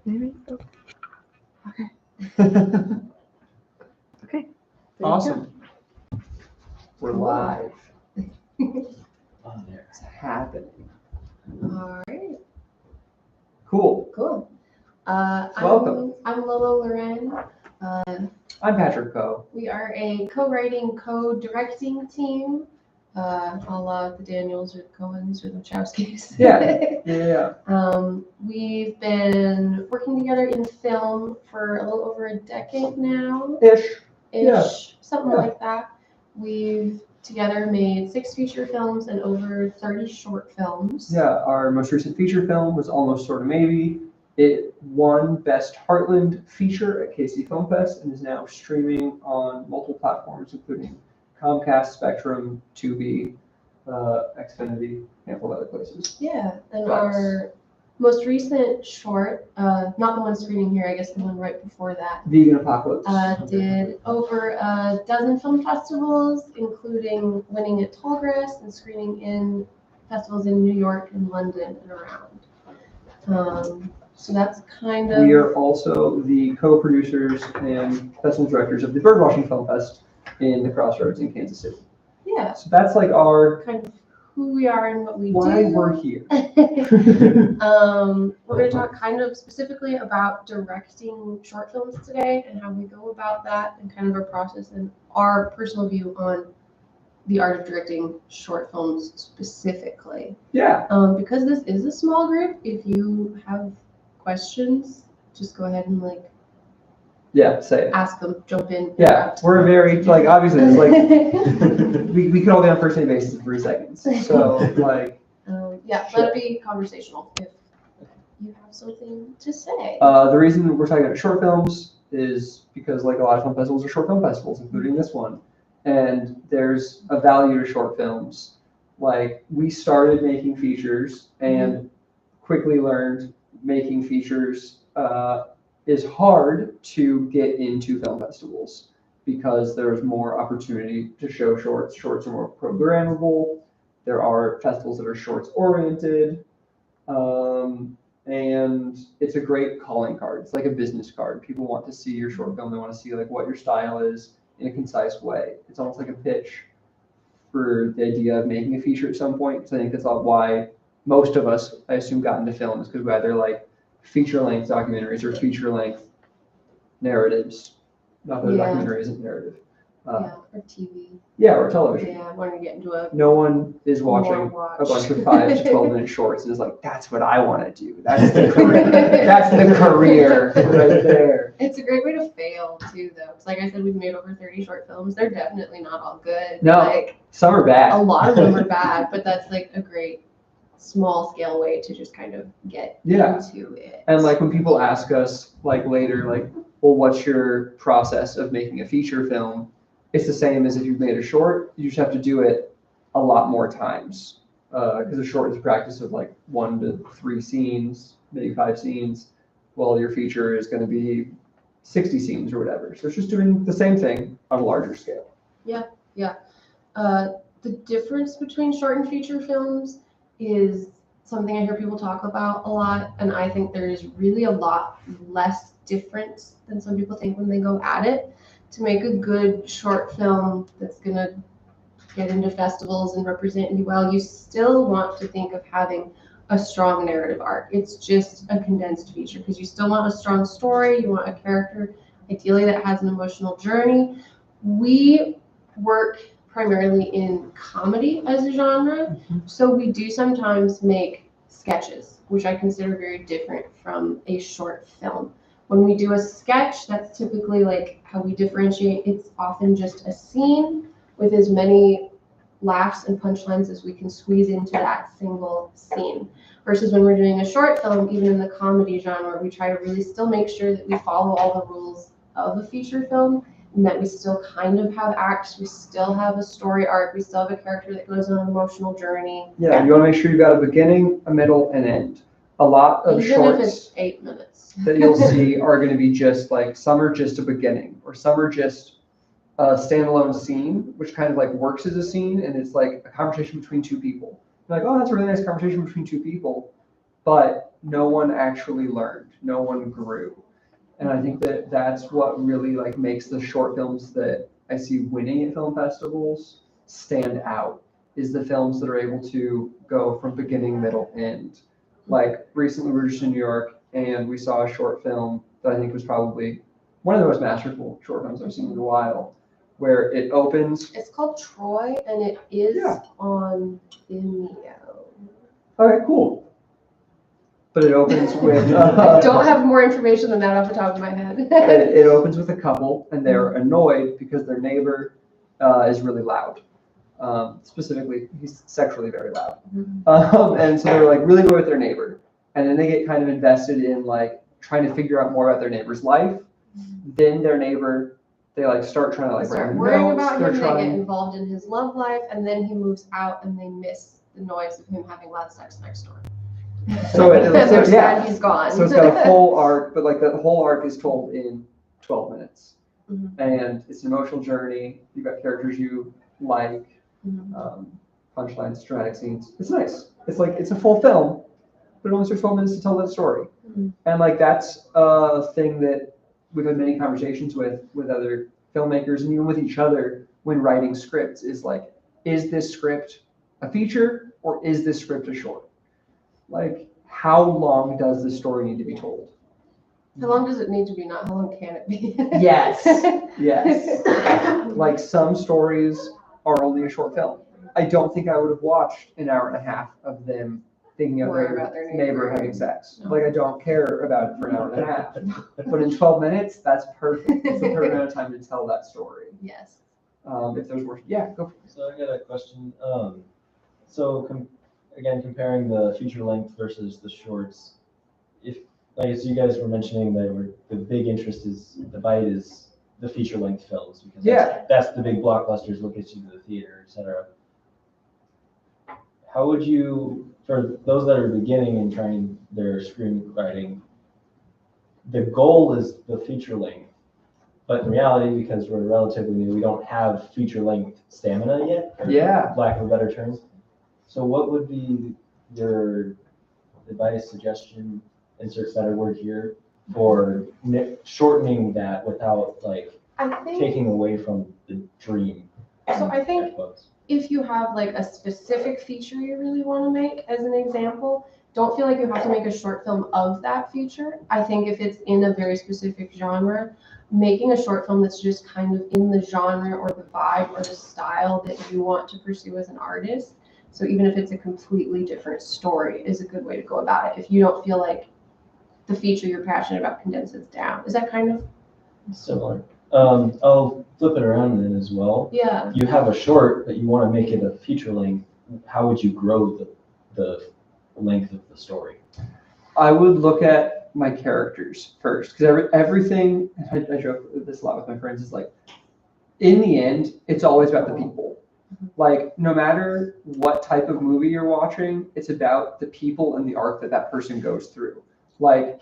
maybe. Oh. Okay. Okay. Awesome. We're Cool. live. On there. It's happening. All right. Cool. Cool. Welcome. I'm Lolo Loren. I'm Patrick Poe. We are a co-writing, co-directing team, a la the Daniels or the Coens or the Wachowskis. Yeah. We've been working together in film for a little over a decade now. Ish. Something like that. We've together made 6 feature films and over 30 short films. Yeah, our most recent feature film was almost Sorta Maybe. It won Best Heartland Feature at KC Film Fest and is now streaming on multiple platforms, including Comcast, Spectrum, Tubi, Xfinity, a handful of other places. Yeah, and Nice. our most recent short, not the one screening here, I guess the one right before that, Vegan Apocalypse. did over a dozen film festivals, including winning at Tallgrass and screening in festivals in New York and London and around. So that's kind of... We are also the co-producers and festival directors of the Birdwatching Film Fest in the Crossroads in Kansas City. Yeah, So that's like our kind of who we are and what we why do. we're here. We're going to talk kind of specifically about directing short films today and how we go about that and kind of our process and our personal view on the art of directing short films specifically. Yeah. Because this is a small group, if you have questions, just go ahead and Say it. ask them, jump in. Yeah, we're very obviously it's like we could all be on a first name basis in 3 seconds. So let it be conversational if you have something to say. The reason we're talking about short films is because like a lot of film festivals are short film festivals, including this one. And there's a value to short films. Like we started making features and quickly learned making features is hard to get into film festivals because there's more opportunity to show shorts. Shorts are more programmable. There are festivals that are shorts oriented. And it's a great calling card. It's like a business card. People want to see your short film. They want to see like what your style is in a concise way. It's almost like a pitch for the idea of making a feature at some point. So I think that's why most of us, I assume, got into film is because we either like feature-length documentaries or feature-length narratives. Not that a documentary isn't narrative. Or TV. Yeah, or television. Yeah, I wanted to get into a... No one is watching a bunch of 5 to 12 minute shorts and is like, that's what I want to do. That's the career. That's the career right there. It's a great way to fail too, though. It's like I said, we've made over 30 short films. They're definitely not all good. No, some are bad. A lot of them are bad, but that's like a great small scale way to just kind of get into it. And like when people ask us like later, like, well, what's your process of making a feature film? It's the same as if you've made a short. You just have to do it a lot more times because a short is a practice of like 1 to 3 scenes, maybe 5 scenes, while your feature is going to be 60 scenes or whatever. So it's just doing the same thing on a larger scale. Yeah. The difference between short and feature films is something I hear people talk about a lot, and I think there is really a lot less difference than some people think when they go at it. To make a good short film that's going to get into festivals and represent you well, you still want to think of having a strong narrative arc. It's just a condensed feature because you still want a strong story. You want a character, ideally, that has an emotional journey. We work primarily in comedy as a genre, so we do sometimes make sketches, which I consider very different from a short film. When we do a sketch, that's typically like how we differentiate. It's often just a scene with as many laughs and punchlines as we can squeeze into that single scene. Versus when we're doing a short film, even in the comedy genre, we try to really still make sure that we follow all the rules of a feature film and that we still kind of have acts, we still have a story arc, we still have a character that goes on an emotional journey. Yeah, you want to make sure you've got a beginning, a middle, and end. A lot of even shorts if it's 8 minutes. that you'll see are going to be just like, some are just a beginning, or some are just a standalone scene, which kind of like works as a scene, and it's like a conversation between 2 people. You're like, oh, that's a really nice conversation between 2 people, but no one actually learned. No one grew. And I think that that's what really like makes the short films that I see winning at film festivals stand out, is the films that are able to go from beginning, middle, end. Like recently we were just in New York and we saw a short film that I think was probably one of the most masterful short films I've seen in a while, where it opens. It's called Troy, and it is Yeah. on Vimeo. Okay, cool. But it opens with. I don't have more information than that off the top of my head. It opens with a couple, and they're annoyed because their neighbor is really loud. Specifically, he's sexually very loud. And so they're like really annoyed with their neighbor. And then they get kind of invested in like trying to figure out more about their neighbor's life. Then their neighbor, they like start trying to like start write worrying notes. about They're him, they trying. get involved in his love life, and then he moves out and they miss the noise of him having loud sex next door. So They're sad yeah, he's gone. so it's got a whole arc, but like the whole arc is told in 12 minutes. Mhm. And it's an emotional journey. You've got characters you like, Mhm. punchlines, dramatic scenes. It's nice. It's like, it's a full film, but it only takes 12 minutes to tell that story. Mhm. And like, that's a thing that we've had many conversations with other filmmakers and even with each other when writing scripts, is like, is this script a feature or is this script a short? Like, how long does the story need to be told? How long does it need to be? Not how long can it be? Yes. Yes. Like, some stories are only a short film. I don't think I would have watched an hour and a half of them thinking of Worry about their their neighbor. neighbor having sex. No. Like, I don't care about it for an hour and a half. But in 12 minutes, that's perfect. It's the perfect amount of time to tell that story. Yes. If there's more, yeah, go for it. So I got a question. Again, comparing the feature length versus the shorts, if like so you guys were mentioning that the big interest is the bite is the feature length films because that's the big blockbusters, what gets you to the theater, etc. How would you, for those that are beginning and trying their screenwriting, the goal is the feature length, but in reality, because we're relatively new, we don't have feature length stamina yet, or lack of a better term. So what would be your advice, suggestion, insert better word here, for shortening that without like taking away from the dream? So I think if you have like a specific feature you really want to make, as an example, don't feel like you have to make a short film of that feature. I think if it's in a very specific genre, making a short film that's just kind of in the genre or the vibe or the style that you want to pursue as an artist. So even if it's a completely different story, is a good way to go about it. If you don't feel like the feature you're passionate about condenses down. Is that kind of similar? I'll flip it around then as well. Yeah. You have a short, but you want to make it a feature length. How would you grow the length of the story? I would look at my characters first, because everything, I joke this a lot with my friends, is like, in the end, it's always about the people. Like, no matter what type of movie you're watching, it's about the people and the arc that person goes through. Like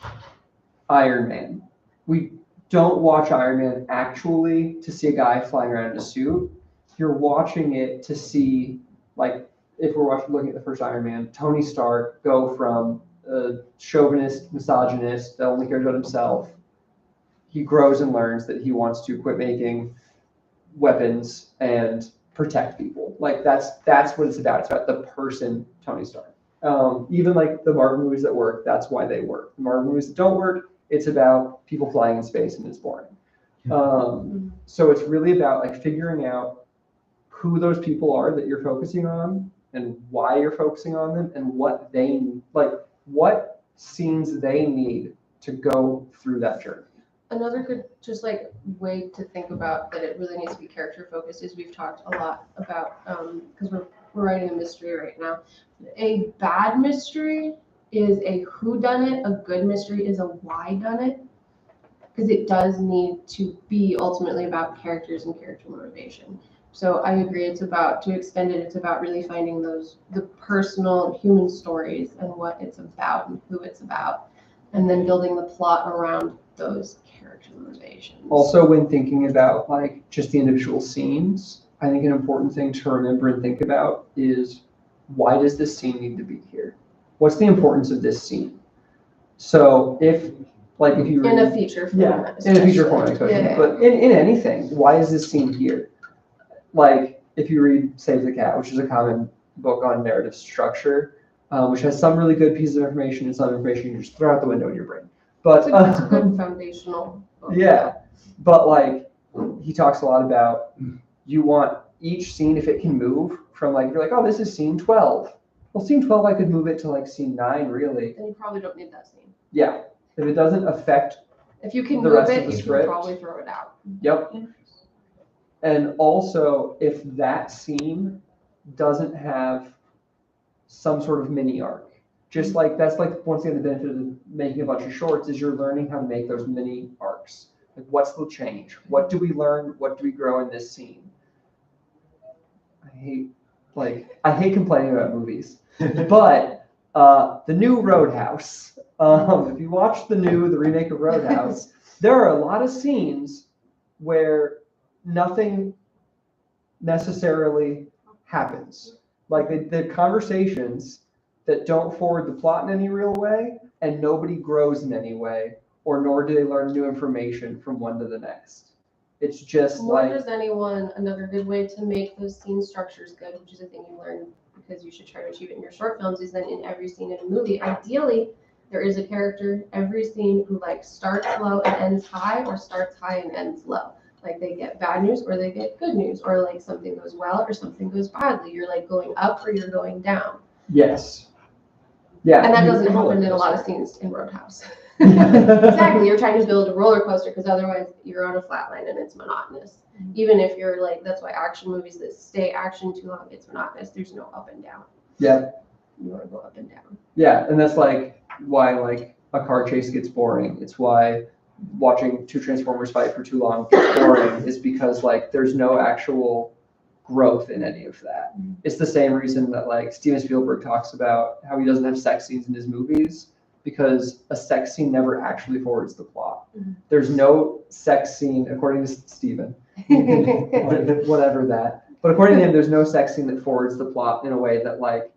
Iron Man. We don't watch Iron Man actually to see a guy flying around in a suit. You're watching it to see, like, if we're looking at the first Iron Man, Tony Stark go from a chauvinist, misogynist that only cares about himself. He grows and learns that he wants to quit making weapons and protect people. Like, that's what it's about. It's about the person Tony Stark. Even like the Marvel movies that work, that's why they work. The Marvel movies that don't work, it's about people flying in space and it's boring. So it's really about like figuring out who those people are that you're focusing on and why you're focusing on them and what they like, what scenes they need to go through that journey. Another good just like way to think about that it really needs to be character focused is we've talked a lot about because we're writing a mystery right now. A bad mystery is a whodunit. A good mystery is a why done it, because it does need to be ultimately about characters and character motivation. So I agree. It's about, to extend it, it's about really finding the personal human stories and what it's about and who it's about, and then building the plot around those character motivations. Also, when thinking about like just the individual scenes, I think an important thing to remember and think about is, why does this scene need to be here? What's the importance of this scene? So if you In read, a feature format. in a feature especially. format especially, Yeah. but in anything, why is this scene here? Like if you read Save the Cat, which is a common book on narrative structure, which has some really good pieces of information and some information you just throw out the window in your brain. But It's a good foundational book. yeah, but like he talks a lot about you want each scene, if it can move from like, you're like, oh, this is scene 12. Well, scene 12, I could move it to like scene 9, really. Then you probably don't need that scene. Yeah, if it doesn't affect If you can the move rest of it, the you script. can probably throw it out. Yep. And also, if that scene doesn't have some sort of mini arc, just like that's like once again the benefit of making a bunch of shorts is you're learning how to make those mini arcs. Like, what's the change? What do we learn? What do we grow in this scene? I hate complaining about movies, but the new Roadhouse. If you watch the remake of Roadhouse, there are a lot of scenes where nothing necessarily happens. Like the conversations that don't forward the plot in any real way, and nobody grows in any way, or nor do they learn new information from one to the next. It's just Nor does anyone. Another good way to make those scene structures good, which is a thing you learn because you should try to achieve it in your short films, is that in every scene in a movie, ideally, there is a character every scene who like starts low and ends high, or starts high and ends low. Like they get bad news or they get good news, or like something goes well or something goes badly. You're like going up or you're going down. Yes. Yeah. And that doesn't happen in a lot of scenes in Roadhouse. Exactly. You're trying to build a roller coaster because otherwise you're on a flat line and it's monotonous. Even if you're like, that's why action movies that stay action too long, it's monotonous. There's no up and down. Yeah. You want to go up and down. Yeah, and that's like why like a car chase gets boring. It's why watching two Transformers fight for too long gets boring, is because like there's no actual growth in any of that. It's the same reason that like Steven Spielberg talks about how he doesn't have sex scenes in his movies, because a sex scene never actually forwards the plot. There's no sex scene, according to Steven, whatever that. But according to him, there's no sex scene that forwards the plot in a way that like,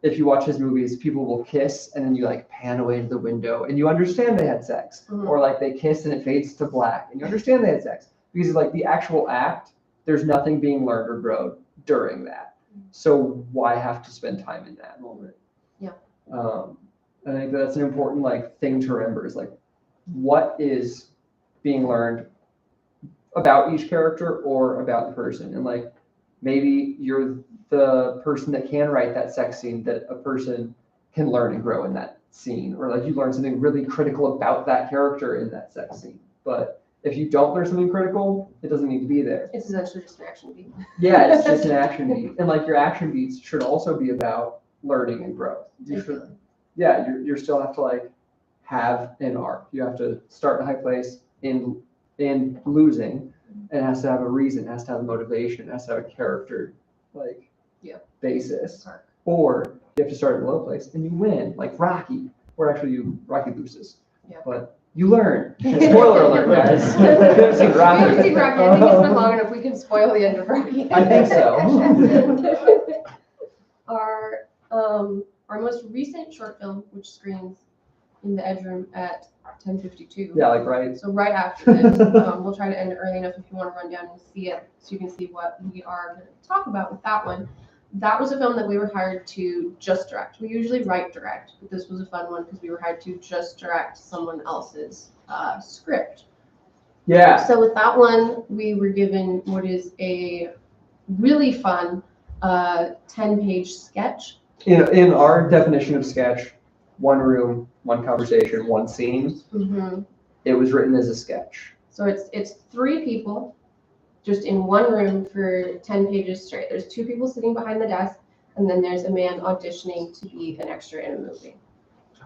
if you watch his movies, people will kiss and then you like pan away to the window and you understand they had sex. Or like they kiss and it fades to black and you understand they had sex. Because like the actual act, there's nothing being learned or grown during that. So why have to spend time in that moment? Yeah. I think that's an important like thing to remember, is like what is being learned about each character or about the person. And like maybe you're the person that can write that sex scene that a person can learn and grow in that scene, or like you learn something really critical about that character in that sex scene. But if you don't learn something critical, it doesn't need to be there. It's essentially just an action beat. Yeah, it's just an action beat. And like your action beats should also be about learning and growth. You still have to like have an arc. You have to start in a high place in losing, and it has to have a reason, it has to have a motivation, it has to have a character basis. Or you have to start in a low place and you win, like Rocky, or actually Rocky loses. Yeah. But you learn. Spoiler alert, guys. We haven't seen Rocky. I think it's been long enough. We can spoil the end of Rocky. I think so. Our most recent short film, which screens in the Edge Room at 10:52. Yeah, like right. So right after this, we'll try to end it early enough if you want to run down and see it, so you can see what we are going to talk about with that one. That was a film that we were hired to just direct. We usually write direct, but this was a fun one because we were hired to just direct someone else's script. Yeah. So with that one, we were given what is a really fun 10-page sketch. In our definition of sketch, one room, one conversation, one scene. Mm-hmm. It was written as a sketch. So it's 3 people just in one room for 10 pages straight. There's 2 people sitting behind the desk, and then there's a man auditioning to be an extra in a movie.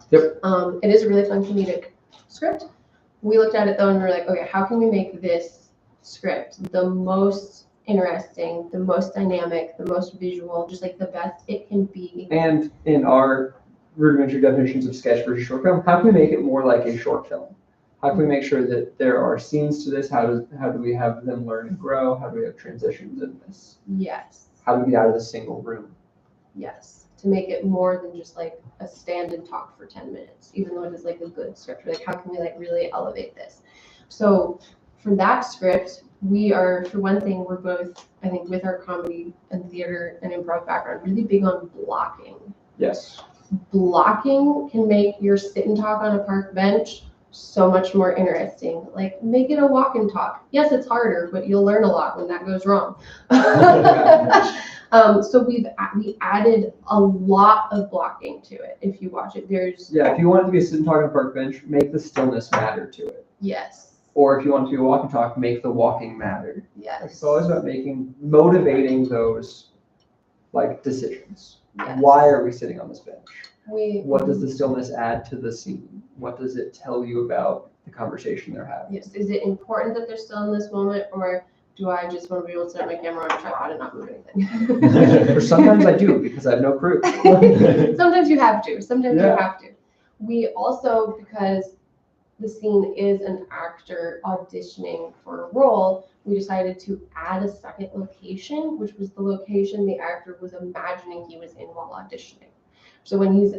Yep. It is a really fun comedic script. We looked at it though and we were like, okay, how can we make this script the most interesting, the most dynamic, the most visual, just like the best it can be. And in our rudimentary definitions of sketch versus short film, how can we make it more like a short film? How can we make sure that there are scenes to this? How do we have them learn and grow? How do we have transitions in this? Yes. How do we get out of the single room? Yes. to make it more than just like a stand and talk for 10 minutes, even though it is like a good script. Like, how can we like really elevate this? So for that script, we are, for one thing, we're both, I think, with our comedy and theater and improv background, really big on blocking. Yes. Blocking can make your sit and talk on a park bench so much more interesting. Like, make it a walk and talk. Yes, it's harder, but you'll learn a lot when that goes wrong. So we added a lot of blocking to it. If you watch it, there's if you want it to be a sit and talk on a park bench, make the stillness matter to it. yes. Or if you want it to be a walk and talk, make the walking matter. Yes. It's always about motivating those like decisions. Yes. Why are we sitting on this bench? What does the stillness add to the scene? What does it tell you about the conversation they're having? Yes. Is it important that they're still in this moment, or do I just want to be able to set my camera on a tripod and not move anything? Or sometimes I do because I have no crew. Sometimes you have to. Sometimes you Yeah. have to. We also, because the scene is an actor auditioning for a role, we decided to add a second location, which was the location the actor was imagining he was in while auditioning. So when he's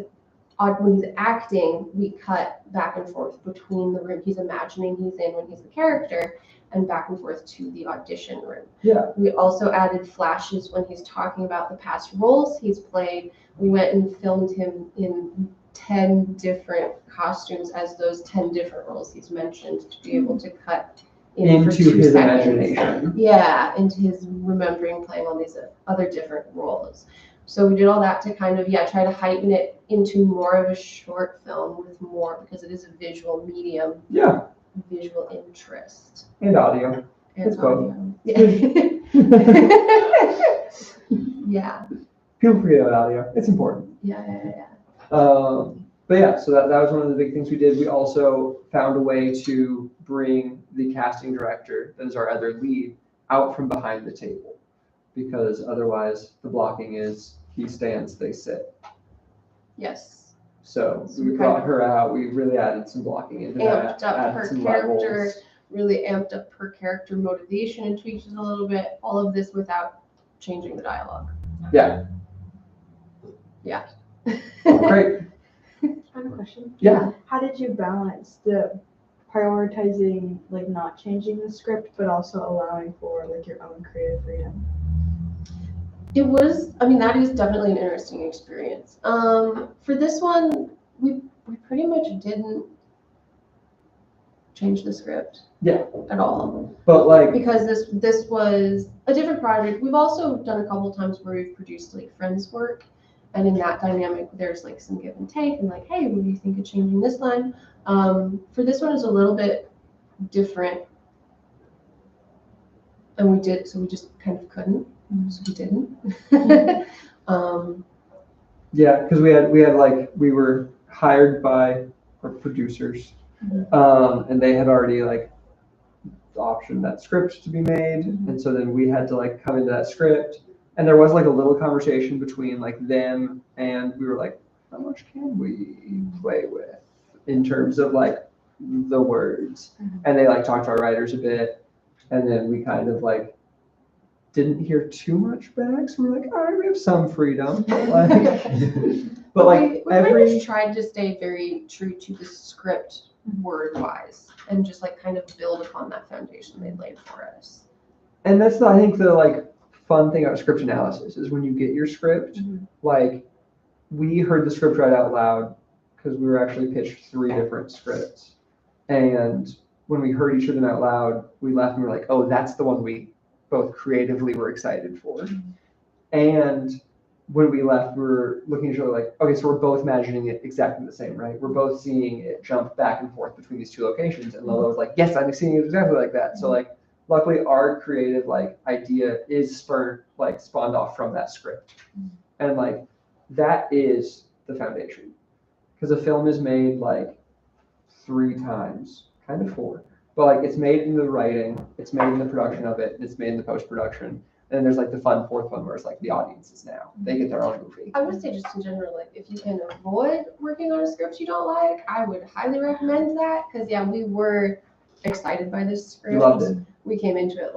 acting, we cut back and forth between the room he's imagining he's in when he's the character and back and forth to the audition room. Yeah. We also added flashes when he's talking about the past roles he's played. We went and filmed him in 10 different costumes as those 10 different roles he's mentioned to be able to cut in for Into 2 his seconds. imagination. Yeah, into his remembering playing all these other different roles. So we did all that to kind of, try to heighten it into more of a short film with more, because it is a visual medium, Yeah. visual interest. And audio. And It's both. audio. Yeah. People forget about audio. It's important. Yeah. But yeah, so that was one of the big things we did. We also found a way to bring the casting director, that is our other lead, out from behind the table. Because otherwise the blocking is he stands, they sit. Yes. So we brought her out. We really added some blocking into that. Amped up added her some character, levels. really amped up her character motivation and tweaked it a little bit. All of this without changing the dialogue. Yeah. Yeah. Great. I have a question. Yeah. How did you balance the prioritizing, like not changing the script, but also allowing for like your own creative freedom? It was, that is definitely an interesting experience. For this one, we pretty much didn't change the script. Yeah. At all. But like, because this was a different project. We've also done a couple of times where we've produced like friends work, and in that dynamic there's like some give and take and like, hey, what do you think of changing this line? For this one is a little bit different, and we just kind of couldn't, so we didn't. yeah, because we were hired by our producers, and they had already like optioned that script to be made, and so then we had to like come into that script, and there was like a little conversation between like them, and we were like, how much can we play with in terms of like the words? And they like talked to our writers a bit, and then we kind of like didn't hear too much back, so we're like, all right, we have some freedom, but like we pretty much tried to stay very true to the script word wise and just like kind of build upon that foundation they laid for us. And that's I think the like fun thing about script analysis is when you get your script, like we heard the script right out loud because we were actually pitched 3 different scripts, and when we heard each of them out loud, we left and we were like, oh, that's the one we both creatively were excited for. And when we left, we were looking at each other like, okay, so we're both imagining it exactly the same, right? We're both seeing it jump back and forth between these 2 locations. And Lolo was like, yes, I'm seeing it exactly like that. So like, luckily our creative like idea is spawned off from that script. And like, that is the foundation. Because a film is made like 3 times, kind of 4. But like, it's made in the writing, it's made in the production of it, and it's made in the post-production. And then there's like the fun 4th one where it's like the audiences now. They get their own movie. I would say just in general, like if you can avoid working on a script you don't like, I would highly recommend that. Because we were excited by this script. You loved it. We came into it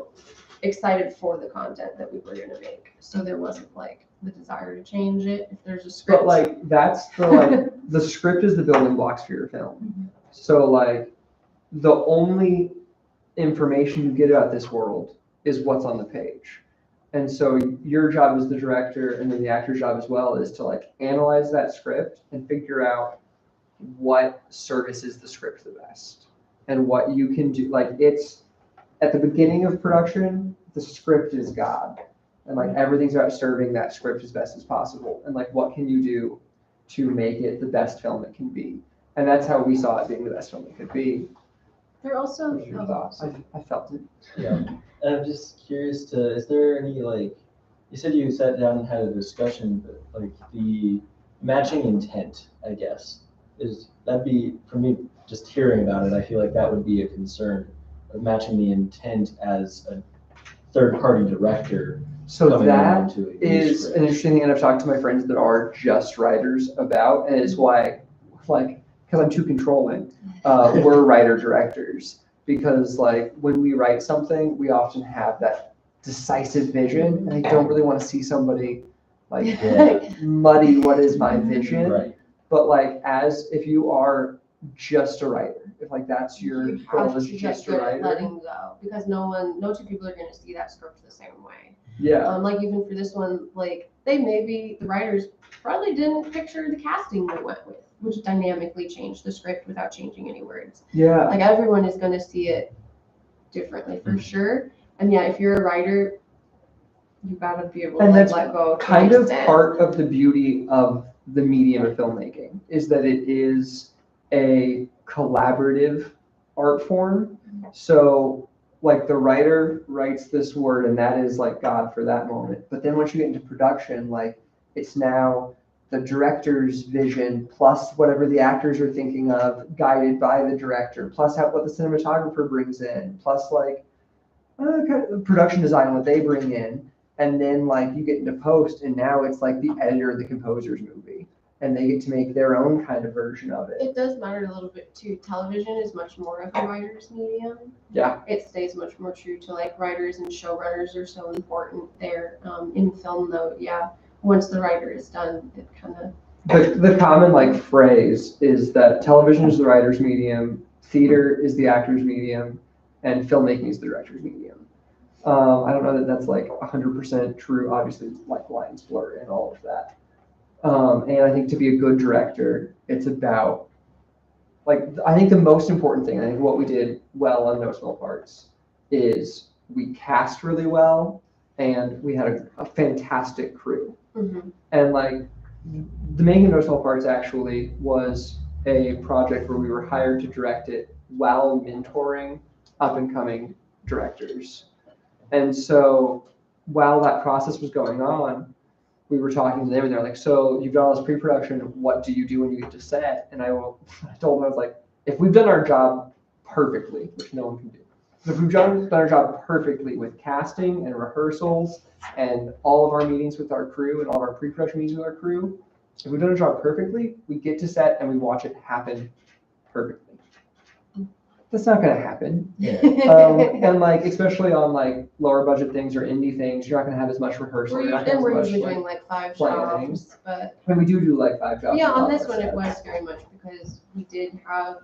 excited for the content that we were going to make. So there wasn't like the desire to change it if there's a script. But like that's the like the script is the building blocks for your film. So like the only information you get about this world is what's on the page. And so your job as the director and then the actor's job as well is to like analyze that script and figure out what services the script the best and what you can do. Like it's at the beginning of production, the script is God. And like everything's about serving that script as best as possible. And like what can you do to make it the best film it can be? And that's how we saw it being the best film it could be. They're also What was your thoughts? I felt it. Yeah, and I'm just curious is there any, like, you said you sat down and had a discussion, but like the matching intent, I guess, that'd be, for me, just hearing about it, I feel like that would be a concern of matching the intent as a third-party director. So that is an interesting thing, and I've talked to my friends that are just writers about, and it's why, like, because I'm too controlling, we're writer-directors. Because like when we write something, we often have that decisive vision, and I don't really want to see somebody like muddy what is my vision. Right. But like if you are just a writer, if like that's your goal is just a writer, letting go, because no two people are going to see that script the same way. Yeah. Like even for this one, like the writers probably didn't picture the casting they went with, which dynamically changed the script without changing any words. Yeah. Like everyone is going to see it differently for sure. And yeah, if you're a writer, you got to be able to let go. Kind of part of the beauty of the medium of filmmaking is that it is a collaborative art form. So like the writer writes this word and that is like God for that moment. But then once you get into production, like it's now the director's vision plus whatever the actors are thinking of, guided by the director, plus what the cinematographer brings in, plus like kind of production design, what they bring in. And then like you get into post and now it's like the editor of the composer's movie and they get to make their own kind of version of it. It does matter a little bit too. Television is much more of a writer's medium. Yeah. It stays much more true to like writers and showrunners are so important there. In film though, yeah, once the writer is done, it kind of... The common like phrase is that television is the writer's medium, theater is the actor's medium, and filmmaking is the director's medium. I don't know that that's like 100% true. Obviously, like lines blur and all of that. And I think to be a good director, it's about I think the most important thing, I think what we did well on No Small Parts is we cast really well and we had a fantastic crew. Mm-hmm. And like the making of No Small Parts actually was a project where we were hired to direct it while mentoring up and coming directors. And so while that process was going on, we were talking to them and they're like, so you've done all this pre-production, what do you do when you get to set? And I told them, I was like, if we've done our job perfectly, which no one can do, if we've done our job perfectly with casting and rehearsals and all of our meetings with our crew and all of our pre-production meetings with our crew, if we've done our job perfectly, we get to set and we watch it happen perfectly. That's not going to happen. Yeah. And like, especially on like lower budget things or indie things, you're not going to have as much rehearsal. We're usually doing like 5 jobs, but I mean, we do like 5 jobs. yeah, on this one it was very much because we did have,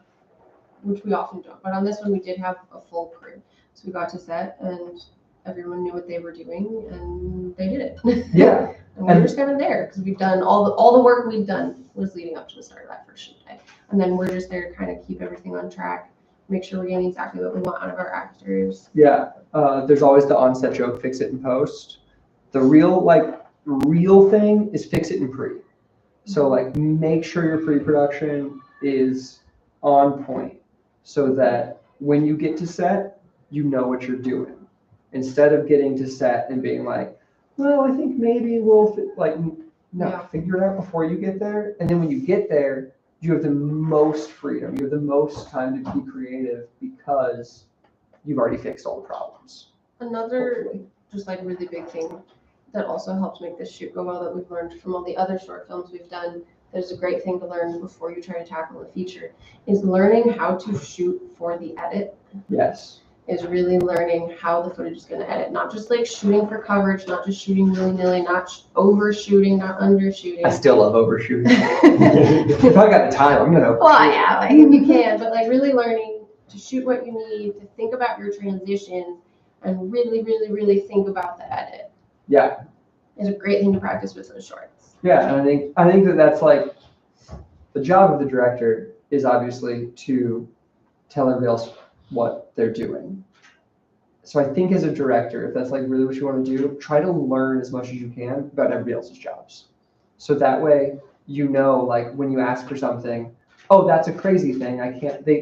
which we often don't, but on this one we did have a full crew. So we got to set and everyone knew what they were doing and they did it. Yeah. And we were just kind of there because we've done all the work we've done was leading up to the start of that first shoot day. And then we're just there to kind of keep everything on track, make sure we're getting exactly what we want out of our actors. Yeah. There's always the on-set joke, fix it in post. The real thing is fix it in pre. So like make sure your pre-production is on point so that when you get to set, you know what you're doing. Instead of getting to set and being like, well, I think maybe we'll figure it out before you get there. And then when you get there, you have the most freedom. You have the most time to be creative because you've already fixed all the problems. Another just like really big thing that also helps make this shoot go well that we've learned from all the other short films we've done, that is a great thing to learn before you try to tackle a feature, is learning how to shoot for the edit. Yes. is really learning how the footage is going to edit, not just like shooting for coverage, not just shooting willy-nilly, not overshooting, not undershooting. I still love overshooting. If I got the time, I'm gonna. Well, yeah, like if you can, but like really learning to shoot what you need, to think about your transitions, and really think about the edit. Yeah. Is a great thing to practice with those shorts. Yeah, and I think that that's like the job of the director is obviously to tell everybody else what they're doing. So I think as a director, if that's like really what you want to do, try to learn as much as you can about everybody else's jobs. So that way, you know, like when you ask for something, oh, that's a crazy thing.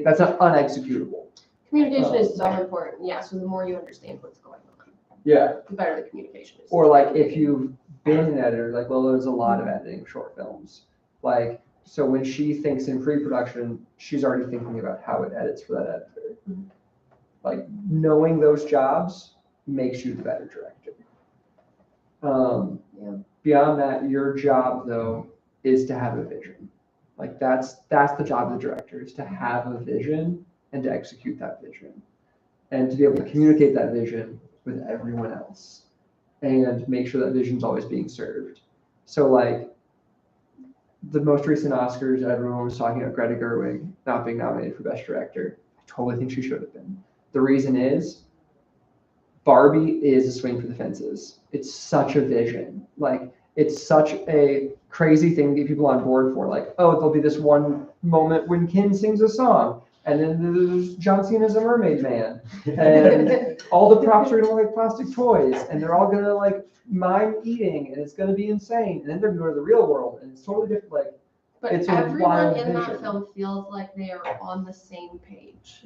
That's not unexecutable. Communication is so important. Yeah, so the more you understand what's going on, yeah, the better the communication is. Or like if you've been an editor, like Lolo does a lot of editing of short films. Like, so when she thinks in pre-production, she's already thinking about how it edits for that editor. Mm-hmm. Like knowing those jobs makes you the better director. Beyond that, your job though is to have a vision. Like that's the job of the director, is to have a vision and to execute that vision, and to be able to communicate that vision with everyone else, and make sure that vision's always being served. So like the most recent Oscars, everyone was talking about Greta Gerwig not being nominated for Best Director. I totally think she should have been. The reason is Barbie is a swing for the fences. It's such a vision. Like it's such a crazy thing to get people on board for. Like, oh, there'll be this one moment when Ken sings a song, and then there's John Cena as a mermaid man, and all the props are gonna look like plastic toys, and they're all gonna like mime eating, and it's gonna be insane. And then they're gonna go to the real world, and it's totally different. Like, but it's everyone in that film feels like they are on the same page.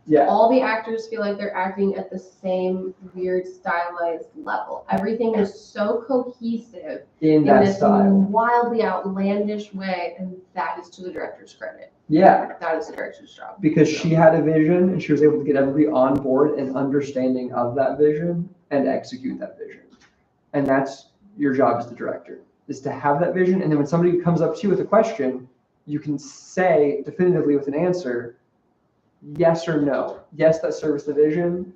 Yeah. All the actors feel like they're acting at the same weird stylized level. Everything is so cohesive in this style, wildly outlandish way, and that is to the director's credit. Yeah. That is the director's job. Because she had a vision and she was able to get everybody on board and understanding of that vision and execute that vision. And that's your job as the director, is to have that vision. And then when somebody comes up to you with a question, you can say definitively with an answer, yes or no. Yes, that serves the vision.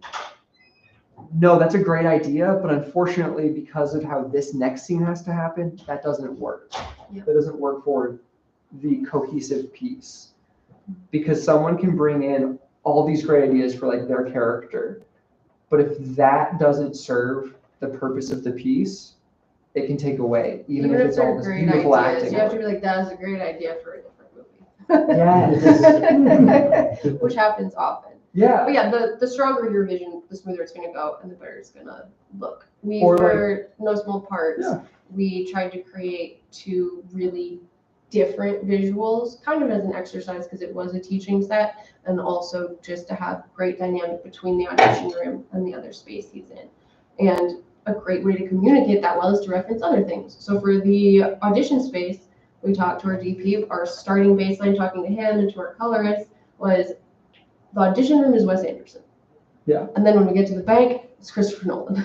No, that's a great idea, but unfortunately, because of how this next scene has to happen, that doesn't work. Yep. That doesn't work for the cohesive piece. Because someone can bring in all these great ideas for like their character, but if that doesn't serve the purpose of the piece, it can take away, even if it's all this beautiful acting. You have to be like, that was a great idea for a different movie. Yes. Which happens often. Yeah. But yeah, the stronger your vision, the smoother it's going to go and the better it's going to look. For no small part, we tried to create two really different visuals, kind of as an exercise because it was a teaching set, and also just to have great dynamic between the audition room and the other space he's in. And a great way to communicate that well is to reference other things. So for the audition space, we talked to our DP, our starting baseline, talking to him, and to our colorist was the audition room is Wes Anderson. Yeah. And then when we get to the bank, it's Christopher Nolan,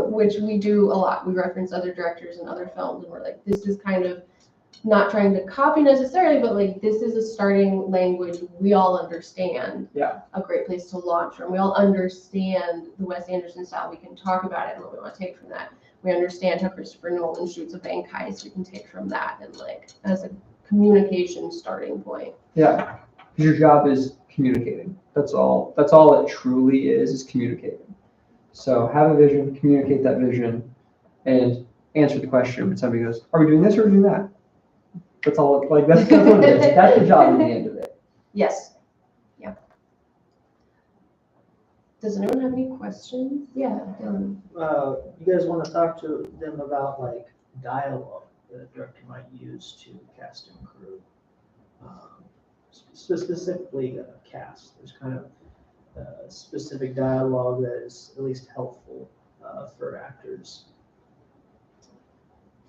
which we do a lot. We reference other directors and other films, and we're like, this is kind of not trying to copy necessarily, but like this is a starting language we all understand. Yeah. A great place to launch from. We all understand the Wes Anderson style. We can talk about it and what we want to take from that. We understand how Christopher Nolan shoots a bank heist. We can take from that and like as a communication starting point. Yeah. Your job is communicating. That's all it truly is communicating. So have a vision, communicate that vision, and answer the question when somebody goes, are we doing this or are we doing that? That's all, like that's what it is. That's the job at the end of it. Yes. Yeah. Does anyone have any questions? Yeah. You guys want to talk to them about like dialogue that a director might use to cast and crew? Specifically cast. There's kind of specific dialogue that is at least helpful for actors.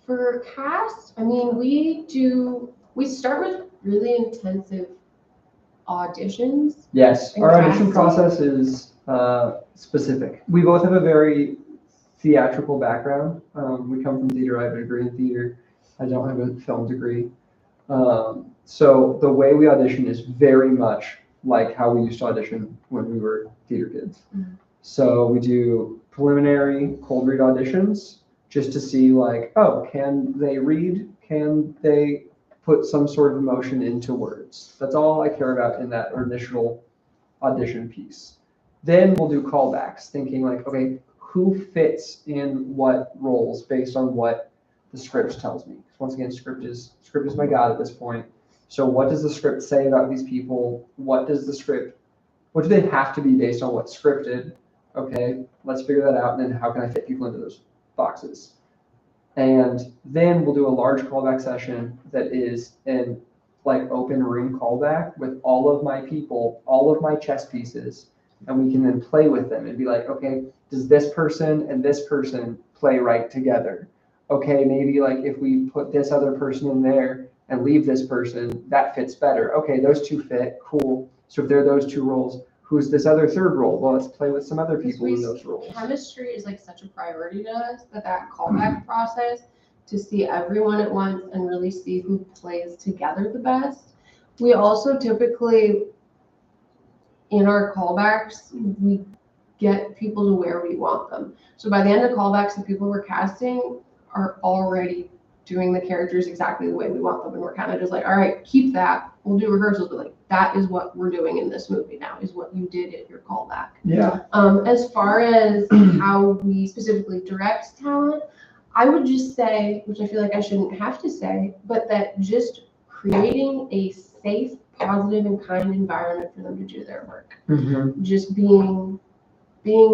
For cast, I mean, we start with really intensive auditions. Yes, And our audition casting? process is specific. We both have a very theatrical background. We come from theater. I have a degree in theater. I don't have a film degree. So the way we audition is very much like how we used to audition when we were theater kids. Mhm. So we do preliminary cold read auditions just to see like, oh, can they read? Can they put some sort of emotion into words? That's all I care about in that initial audition piece. Then we'll do callbacks, thinking like, okay, who fits in what roles based on what the script tells me? Because once again, script is my god at this point. So what does the script say about these people? What do they have to be based on what's scripted? Okay, let's figure that out. And then how can I fit people into those boxes? And then we'll do a large callback session that is an like open room callback with all of my people, all of my chess pieces, and we can then play with them and be like, okay, does this person and this person play right together? Okay, maybe like if we put this other person in there and leave this person, that fits better. Okay, those two fit, cool. So if they're those two roles, who's this other third role? Well, let's play with some other people in those roles. Chemistry is like such a priority to us that callback process to see everyone at once and really see who plays together the best. We also typically, in our callbacks, we get people to where we want them. So by the end of callbacks, the people we're casting are already doing the characters exactly the way we want them. And we're kind of just like, all right, keep that. We'll do rehearsals, but like, that is what we're doing in this movie now, is what you did at your callback. Yeah. As far as how we specifically direct talent, I would just say, which I feel like I shouldn't have to say, but that just creating a safe, positive, and kind environment for them to do their work. Mm-hmm. Just being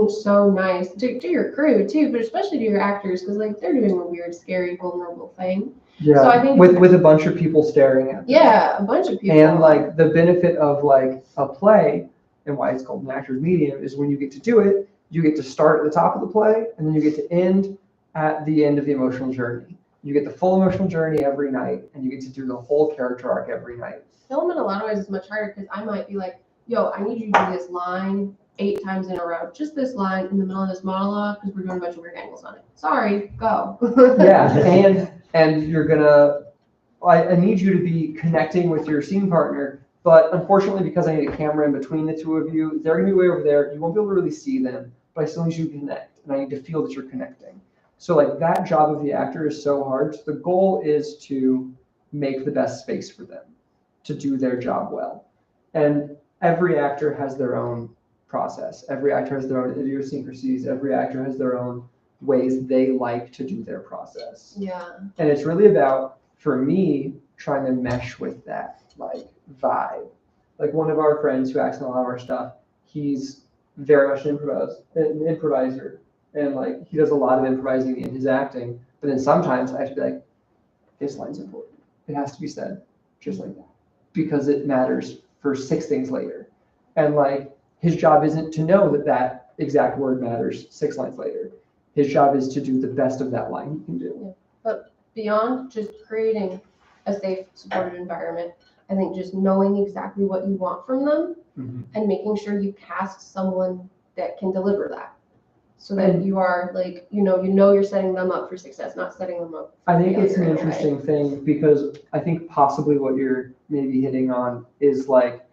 so nice to your crew too, but especially to your actors, because like they're doing a weird, scary, vulnerable thing. Yeah, so I think with a bunch of people staring at them. Yeah, a bunch of people. And like the benefit of like a play and why it's called an actor's medium is when you get to do it, you get to start at the top of the play and then you get to end at the end of the emotional journey. You get the full emotional journey every night and you get to do the whole character arc every night. Film in a lot of ways is much harder because I might be like, yo, I need you to do this line 8 times in a row, just this line in the middle of this monologue because we're doing a bunch of weird angles on it. Sorry, go. Yeah, and you're gonna, I need you to be connecting with your scene partner, but unfortunately because I need a camera in between the two of you, they're gonna be way over there. You won't be able to really see them, but I still need you to connect and I need to feel that you're connecting. So like that job of the actor is so hard. So the goal is to make the best space for them to do their job well. And every actor has their own process. Every actor has their own idiosyncrasies. Every actor has their own ways they like to do their process. Yeah. And it's really about, for me, trying to mesh with that like vibe. Like one of our friends who acts in a lot of our stuff, he's very much an improviser. And like he does a lot of improvising in his acting. But then sometimes I have to be like, this line's important. It has to be said just like that. Because it matters for 6 things later. And like his job isn't to know that that exact word matters 6 lines later. His job is to do the best of that line he can do. Yeah. But beyond just creating a safe, supportive environment, I think just knowing exactly what you want from them and making sure you cast someone that can deliver that. So that you are like, you know you're setting them up for success, not setting them up for I think it's an failure in a way. interesting thing because I think possibly what you're maybe hitting on is like,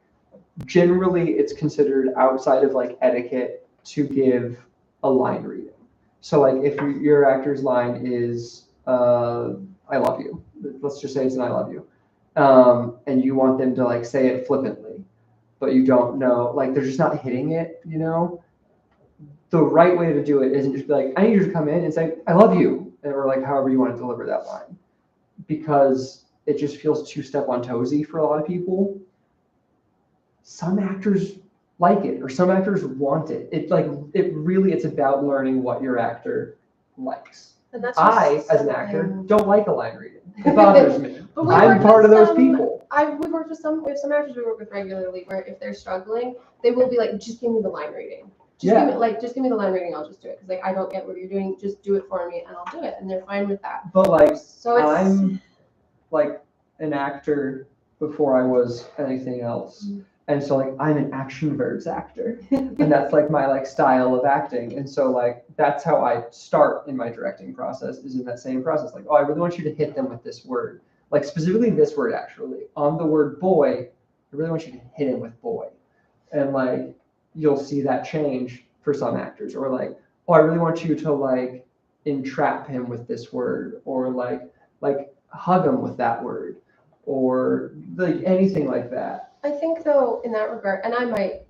generally it's considered outside of like etiquette to give a line reading. So like if your actor's line is, I love you, let's just say it's an I love you. And you want them to like say it flippantly, but you don't know, like they're just not hitting it, the right way to do it isn't just be like, I need you to come in and say, I love you, or like however you want to deliver that line. Because it just feels too step on toesy for a lot of people. Some actors like it, or some actors want it. It's about learning what your actor likes. And that's I, as an actor, don't like a line reading. It bothers me. I'm part of those people. We have some actors we work with regularly where if they're struggling, they will be like, just give me the line reading. Just give me the line reading, I'll just do it. Because like I don't get what you're doing, just do it for me and I'll do it. And they're fine with that. But like so I'm like an actor before I was anything else. Mm-hmm. And so like I'm an action verbs actor. And that's like my like style of acting. And so like that's how I start in my directing process, is in that same process. Like, oh, I really want you to hit them with this word. Like specifically this word actually. On the word boy, I really want you to hit him with boy. And like, you'll see that change for some actors, or like, oh, I really want you to like entrap him with this word, or like hug him with that word, or like anything like that. I think though, in that regard, and I might,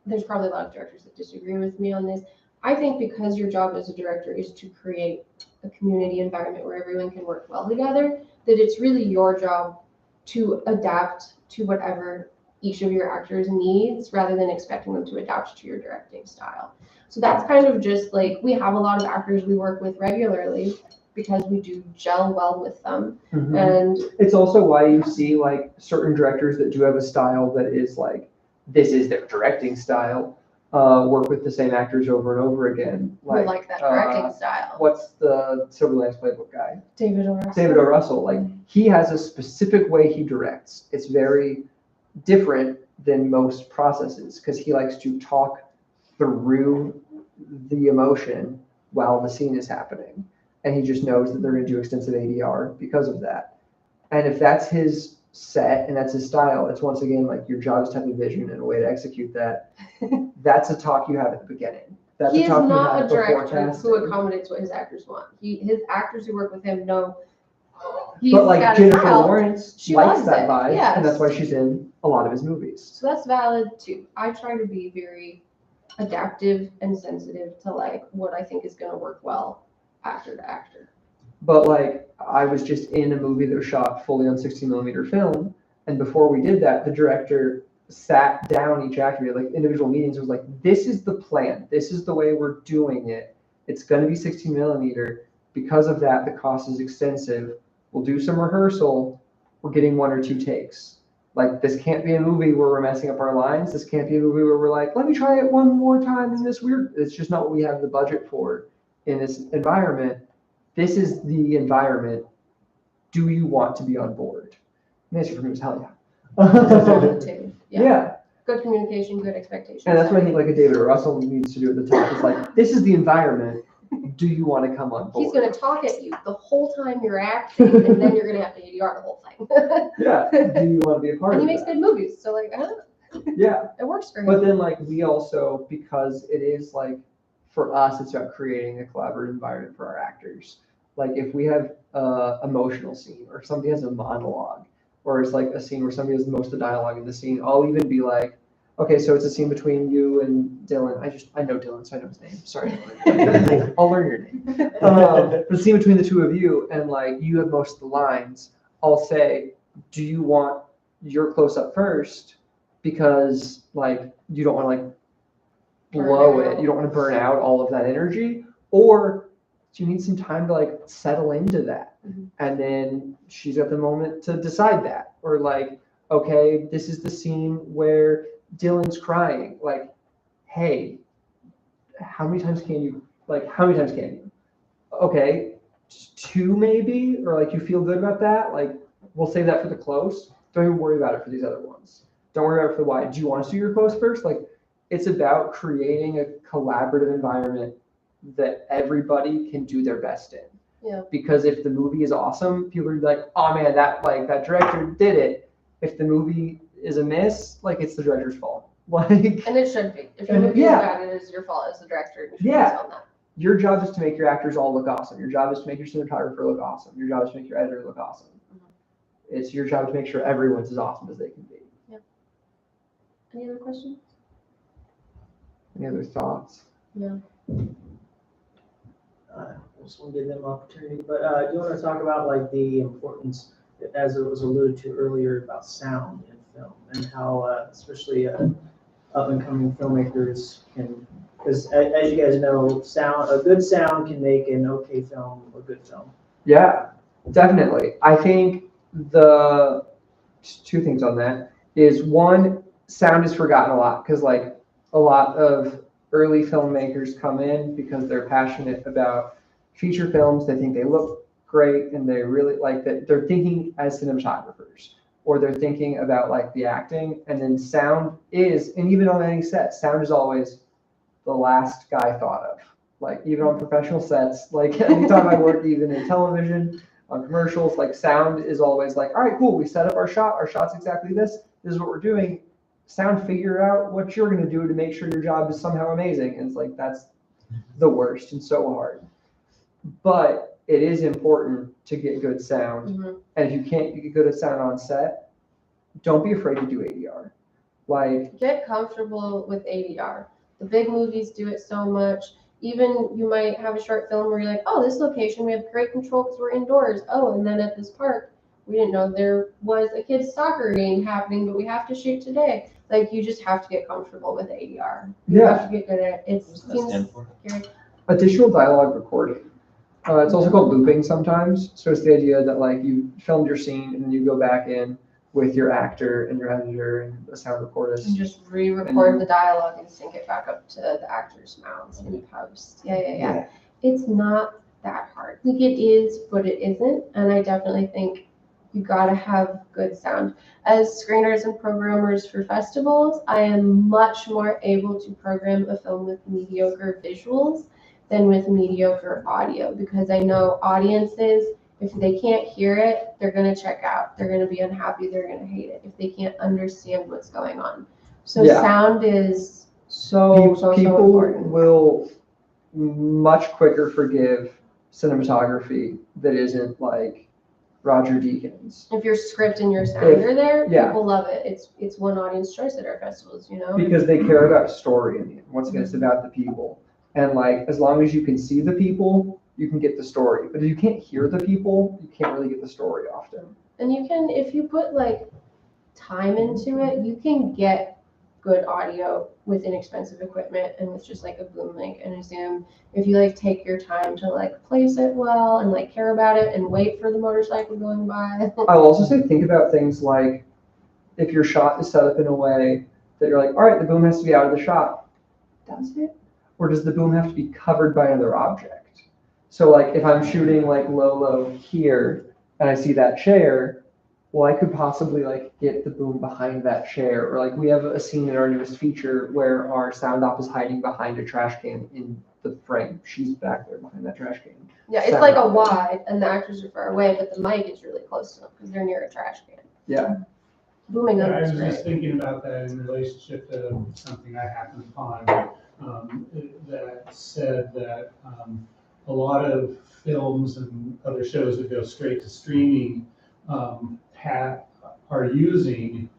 there's probably a lot of directors that disagree with me on this. I think because your job as a director is to create a community environment where everyone can work well together, that it's really your job to adapt to whatever each of your actors needs rather than expecting them to adapt to your directing style. So that's kind of just like, we have a lot of actors we work with regularly because we do gel well with them. Mm-hmm. And it's also why you see like certain directors that do have a style that is like, this is their directing style, work with the same actors over and over again. we like that directing style. What's the Silver Linings Playbook guy? David O. Russell. David O. Russell. Like, he has a specific way he directs. It's very different than most processes because he likes to talk through the emotion while the scene is happening. And he just knows that they're going to do extensive ADR because of that. And if that's his set and that's his style, it's once again like your job is to have a vision and a way to execute that. That's a talk you have at the beginning. That's He a is talk you not have a before director casting. who accommodates what his actors want. His actors who work with him know he's But like got a Jennifer style. Lawrence She likes loves that it, vibe, yes. and that's why she's in a lot of his movies. So that's valid too. I try to be very adaptive and sensitive to like what I think is going to work well actor to actor. But like, I was just in a movie that was shot fully on 16mm film, and before we did that, the director sat down each actor, we had like individual meetings. It was like, this is the plan. This is the way we're doing it. It's going to be 16mm. Because of that, the cost is extensive. We'll do some rehearsal. We're getting 1 or 2 takes. Like, this can't be a movie where we're messing up our lines. This can't be a movie where we're like, let me try it one more time in this weird. It's just not what we have the budget for in this environment. This is the environment. Do you want to be on board? The answer for me was hell yeah. Yeah. Good communication, good expectations. And that's what I think like a David or Russell needs to do at the top. Is like, this is the environment. Do you want to come on board? He's going to talk at you the whole time you're acting, and then you're going to have to ADR the whole thing. Yeah. Do you want to be a part and of he makes that? good movies, so like, Yeah. it works for him. But then like we also, because it is like, for us, it's about creating a collaborative environment for our actors. Like if we have a emotional scene, or somebody has a monologue, or it's like a scene where somebody has most of the dialogue in the scene, I'll even be like, okay, so it's a scene between you and Dylan. I know Dylan, so I know his name. Sorry. I'll learn your name. But the scene between the two of you, and like you have most of the lines, I'll say, do you want your close up first? Because like you don't want to like blow it. You don't want to burn out all of that energy, or do you need some time to like settle into that? Mm-hmm. And then she's got the moment to decide that, or like, okay, this is the scene where Dylan's crying. Like, hey, how many times can you? Okay, 2 maybe, or like you feel good about that. Like, we'll save that for the close. Don't even worry about it for these other ones. Don't worry about it for the why. Do you want to do your close first? Like, it's about creating a collaborative environment that everybody can do their best in. Yeah. Because if the movie is awesome, people are like, oh man, that director did it. If the movie is a miss, like it's the director's fault. Like, and it should be. If your movie is bad, it is your fault as the director. And you should focus on that. Your job is to make your actors all look awesome. Your job is to make your cinematographer look awesome. Your job is to make your editor look awesome. Mm-hmm. It's your job to make sure everyone's as awesome as they can be. Yep. Any other questions? Any other thoughts? Yeah. I just want to give them opportunity, but do you want to talk about like the importance, as it was alluded to earlier, about sound in film, and how especially up and coming filmmakers can, because as you guys know, a good sound can make an okay film a good film. Yeah, definitely. I think the 2 things on that is, one, sound is forgotten a lot because like a lot of early filmmakers come in because they're passionate about feature films. They think they look great and they really like that. They're thinking as cinematographers, or they're thinking about like the acting, and then sound is, and even on any set, sound is always the last guy thought of. Like even on professional sets, like anytime I work even in television, on commercials, like sound is always like, all right, cool, we set up our shot, our shot's exactly this is what we're doing. sound figure out what you're going to do to make sure your job is somehow amazing. And it's like, that's the worst and so hard. But it is important to get good sound. Mm-hmm. And if you can't get good at sound on set, don't be afraid to do ADR. Like, get comfortable with ADR. The big movies do it so much. Even you might have a short film where you're like, oh, this location, we have great control because we're indoors. Oh, and then at this park, we didn't know there was a kid's soccer game happening, but we have to shoot today. Like, you just have to get comfortable with ADR. You have to get good at it. It What does that seems stand for? scary. additional dialogue recording. It's also called looping sometimes. So it's the idea that like you filmed your scene and then you go back in with your actor and your editor and a sound recordist. And just re-record the dialogue and sync it back up to the actors' mouths in post. Yeah. It's not that hard. Like, it is, but it isn't. And I definitely think you gotta have good sound. As screeners and programmers for festivals, I am much more able to program a film with mediocre visuals than with mediocre audio, because I know audiences, if they can't hear it, they're gonna check out. They're gonna be unhappy. They're gonna hate it if they can't understand what's going on. So Yeah. sound is so People important. will much quicker forgive cinematography that isn't like Roger Deakins. If your script and your sound are there, yeah. people love it. It's one audience choice at our festivals, you know? Because they care about story in the end. Once again, it's about the people. And like, as long as you can see the people, you can get the story. But if you can't hear the people, you can't really get the story often. And you can, if you put like time into it, you can get good audio with inexpensive equipment and with just like a boom mic and a zoom. If you like take your time to like place it well and like care about it and wait for the motorcycle going by. I'll also say think about things like if your shot is set up in a way that you're like, all right, the boom has to be out of the shot. Does it? Or does the boom have to be covered by another object? So like if I'm shooting like Lolo here and I see that chair, well, I could possibly like get the boom behind that chair. Or like we have a scene in our newest feature where our sound op is hiding behind a trash can in the frame. She's back there behind that trash can. Yeah, it's like a wide and the actors are far away, but the mic is really close to them because they're near a trash can. Yeah. Booming up I is was great. just thinking about that in relationship to something I happened upon that said that a lot of films and other shows that go straight to streaming are using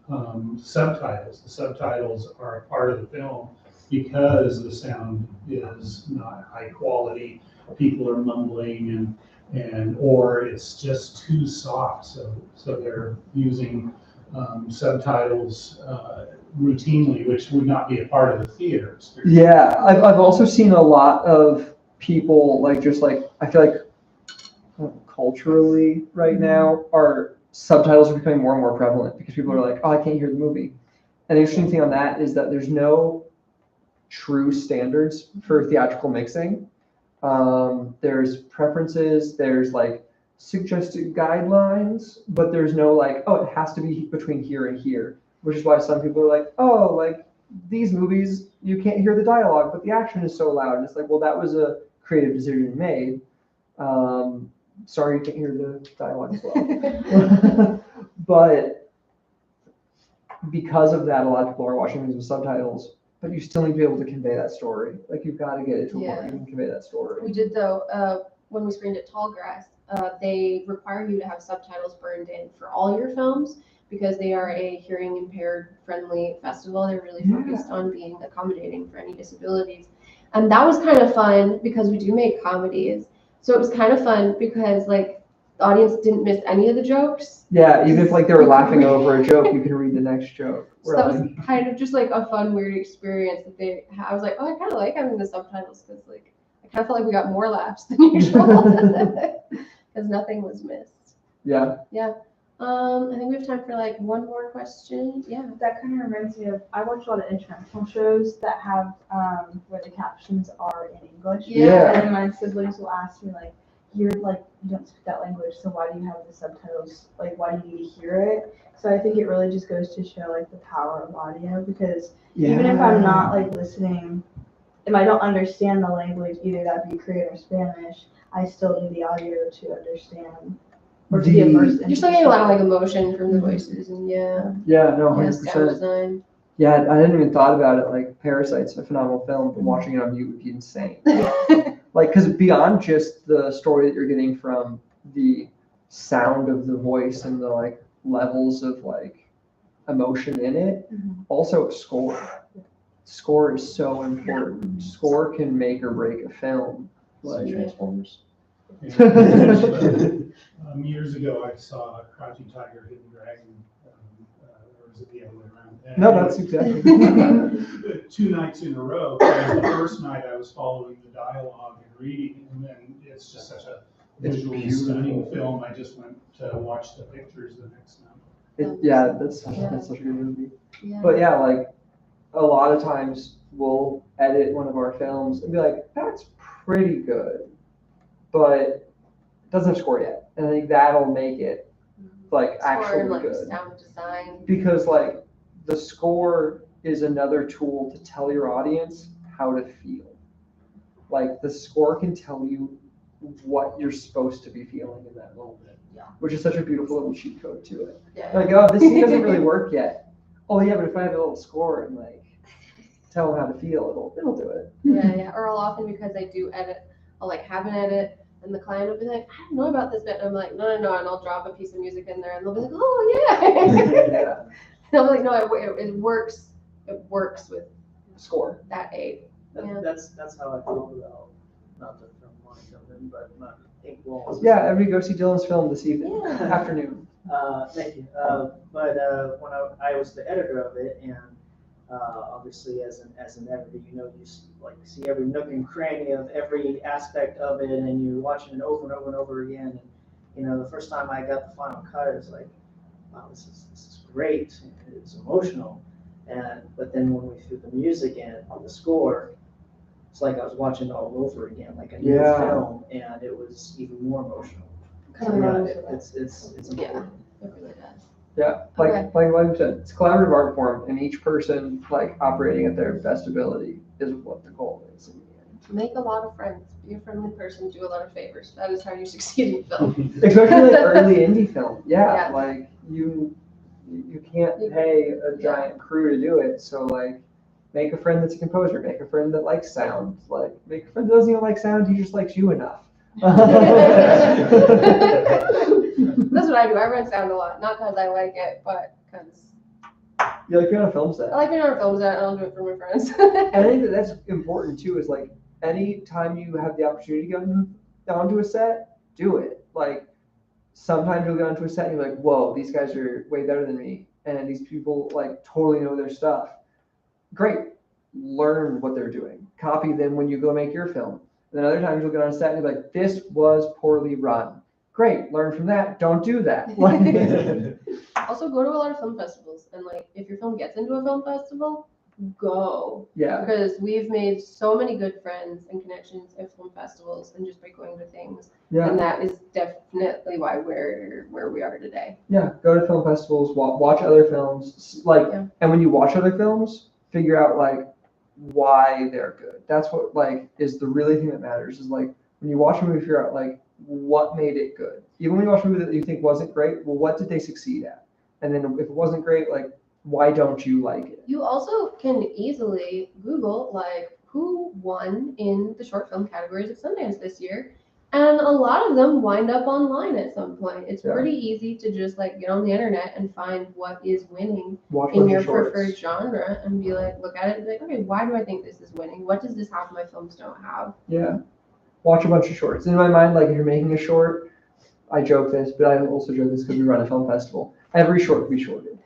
subtitles. The subtitles are a part of the film because the sound is not high quality. People are mumbling and or it's just too soft. So they're using subtitles routinely, which would not be a part of the theater experience. Yeah, I've also seen a lot of people like just like I feel like culturally right now our subtitles are becoming more and more prevalent because people are like, oh, I can't hear the movie. And the interesting thing on that is that there's no true standards for theatrical mixing. There's preferences, there's like suggested guidelines, but there's no like, oh, it has to be between here and here, which is why some people are like, oh, like these movies, you can't hear the dialogue, but the action is so loud. And it's like, well, that was a creative decision made. Sorry you can't hear the dialogue as well. But because of that, a lot of people are watching these with subtitles, but you still need to be able to convey that story. Like you've got to get it to a point where you can convey that story. We did though, when we screened at Tallgrass, they require you to have subtitles burned in for all your films because they are a hearing impaired friendly festival. They're really focused on being accommodating for any disabilities. And that was kind of fun because we do make comedies. So it was kind of fun because like the audience didn't miss any of the jokes. Yeah, even if like they were laughing over a joke, you can read the next joke. So that was kind of just like a fun, weird experience that I was like, oh, I kind of like having the subtitles because like I kind of felt like we got more laughs than usual because nothing was missed. Yeah. Yeah. I think we have time for like one more question. Yeah. That kind of reminds me of, I watch a lot of international shows that have, where the captions are in English. Yeah. And my siblings will ask me like, you don't speak that language, so why do you have the subtitles? Like, why do you need to hear it? So I think it really just goes to show like the power of audio because even if I'm not like listening, if I don't understand the language, either that be Korean or Spanish, I still need the audio to understand. Or to be immersed in You're still getting a lot of like emotion from the voices and Yeah, no, sound 100%. design. Yeah, I hadn't even thought about it. Like Parasite's a phenomenal film, but watching it on mute would be insane. Like, because beyond just the story that you're getting from the sound of the voice and the like levels of like emotion in it, also score. Score is so important. Score can make or break a film. Like, Transformers. Years ago, I saw Crouching Tiger, Hidden Dragon, or was it the other way around? no, that's exactly. 2 nights in a row. Because the first night I was following the dialogue and reading, and then it's just such a visually stunning film. I just went to watch the pictures the next night. Yeah, that's such a good movie. Yeah. But yeah, like a lot of times we'll edit one of our films and be like, that's pretty good, but it doesn't have score yet. And I think that'll make it like actually and, like, good. sound design. Because like the score is another tool to tell your audience how to feel. Like the score can tell you what you're supposed to be feeling in that moment. Yeah. Which is such a beautiful little cheat code to it. Yeah. Like, oh, this scene doesn't really work yet. Oh yeah, but if I have a little score and like tell them how to feel, it'll do it. Yeah. Or I'll often, because I do edit, I'll like have an edit, and the client will be like, I don't know about this bit. And I'm like, no, and I'll drop a piece of music in there, and they'll be like, oh yeah. Yeah. And I'm like, no, it works. It works with Score. that aid. Yeah. That's how I feel about, not the film line something, but not Ink Walls. Yeah, everybody go see Dylan's film this evening, Yeah. afternoon. Thank you. But when I was the editor of it, and obviously as an editor, you see every nook and cranny of every aspect of it, and you're watching it over and over and over again. And the first time I got the final cut, it was like, wow, this is great. It's emotional. But then when we threw the music in on the score, it's like I was watching it all over again, like a new film, and it was even more emotional. So, yeah, it's important. It really does. Yeah, like you said, it's collaborative art form, and each person like operating at their best ability is what the goal is in the end. Make a lot of friends. Be a friendly person. Do a lot of favors. That is how you succeed in film. Especially like early indie film. Yeah. Like you can't pay a giant crew to do it, so like make a friend that's a composer, make a friend that likes sound, like make a friend that doesn't even like sound, he just likes you enough. That's what I do. I run sound a lot, not because I like it, but because You like being on a film set. I like being on a film set, and I'll do it for my friends. And I think that's important too, is like any time you have the opportunity to go onto a set, do it. Like sometimes you'll get onto a set and you're like, whoa, these guys are way better than me, and these people like totally know their stuff. Great. Learn what they're doing. Copy them when you go make your film. And then other times you'll get on a set and you're like, this was poorly run. Great. Learn from that. Don't do that. Also, go to a lot of film festivals, and like if your film gets into a film festival, go. Yeah. Because we've made so many good friends and connections at film festivals and just by going to things. Yeah. And that is definitely why we're where we are today. Yeah. Go to film festivals, watch other films. And when you watch other films, figure out like why they're good. That's what like is the really thing that matters, is like when you watch a movie, figure out like what made it good. Even when you watch a movie that you think wasn't great, well, what did they succeed at? And then if it wasn't great, like why don't you like it? You also can easily Google like who won in the short film categories at Sundance this year. And a lot of them wind up online at some point. It's pretty easy to just like get on the internet and find what is winning in your preferred genre and be like, look at it and be like, okay, why do I think this is winning? What does this have my films don't have? Yeah. Watch a bunch of shorts. In my mind, like if you're making a short, I joke this, but I also joke this because we run a film festival. Every short can be shorted.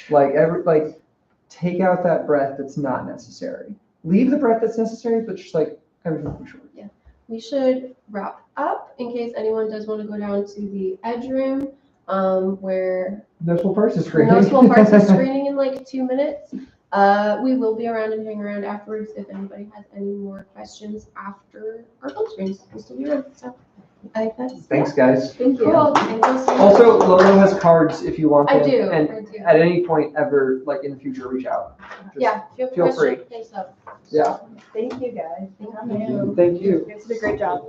Like take out that breath that's not necessary. Leave the breath that's necessary, but just like everything can be short. Yeah. We should wrap up in case anyone does want to go down to the Edge Room, where No small parts of screening. no small parts of screening in like 2 minutes. We will be around and hang around afterwards if anybody has any more questions after our film screens. We'll still be around. So I think that's Thanks, guys. Thank you. cool. Thank you so much. Also, Lolo has cards if you want them. I do. And I do. at any point ever, like in the future, reach out. Just Yeah, if you have feel free. questions, thanks up. Yeah. Thank you guys. Thank you. Thank you. You guys did a great job.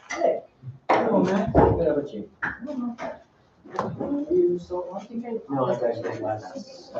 Hey. Hello, Matt. Good, how about you? You still watching? No, I graduated last